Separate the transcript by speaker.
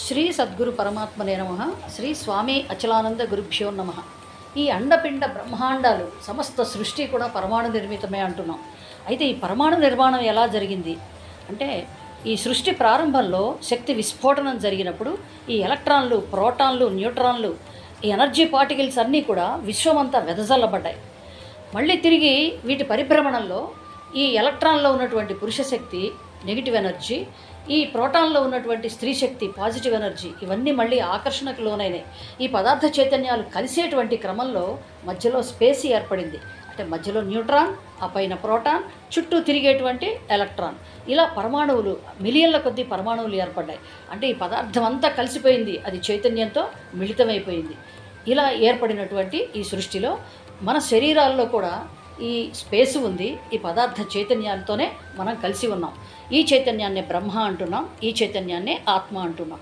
Speaker 1: శ్రీ సద్గురు పరమాత్మనే నమః. శ్రీ స్వామి అచలానంద గురుభ్యో నమః. ఈ అండపిండ బ్రహ్మాండాలు సమస్త సృష్టి కూడా పరమాణు నిర్మితమే అంటున్నాం. అయితే ఈ పరమాణు నిర్మాణం ఎలా జరిగింది అంటే, ఈ సృష్టి ప్రారంభంలో శక్తి విస్ఫోటనం జరిగినప్పుడు ఈ ఎలక్ట్రాన్లు, ప్రోటాన్లు, న్యూట్రాన్లు, ఈ ఎనర్జీ పార్టికల్స్ అన్నీ కూడా విశ్వమంతా వెదజల్లబడ్డాయి. మళ్ళీ తిరిగి వీటి పరిభ్రమణంలో ఈ ఎలక్ట్రాన్లో ఉన్నటువంటి పురుష శక్తి నెగిటివ్ ఎనర్జీ, ఈ ప్రోటాన్లో ఉన్నటువంటి స్త్రీ శక్తి పాజిటివ్ ఎనర్జీ, ఇవన్నీ మళ్ళీ ఆకర్షణకు లోనైనాయి. ఈ పదార్థ చైతన్యాలు కలిసేటువంటి క్రమంలో మధ్యలో స్పేస్ ఏర్పడింది. అంటే మధ్యలో న్యూట్రాన్, ఆ పైన ప్రోటాన్, చుట్టూ తిరిగేటువంటి ఎలక్ట్రాన్, ఇలా పరమాణువులు, మిలియన్ల కొద్దీ పరమాణువులు ఏర్పడ్డాయి. అంటే ఈ పదార్థం అంతా కలిసిపోయింది, అది చైతన్యంతో మిళితమైపోయింది. ఇలా ఏర్పడినటువంటి ఈ సృష్టిలో మన శరీరాల్లో కూడా ఈ స్పేస్ ఉంది. ఈ పదార్థ చైతన్యాలతోనే మనం కలిసి ఉన్నాం. ఈ చైతన్యాన్నే బ్రహ్మ అంటున్నాం, ఈ చైతన్యాన్నే ఆత్మ అంటున్నాం.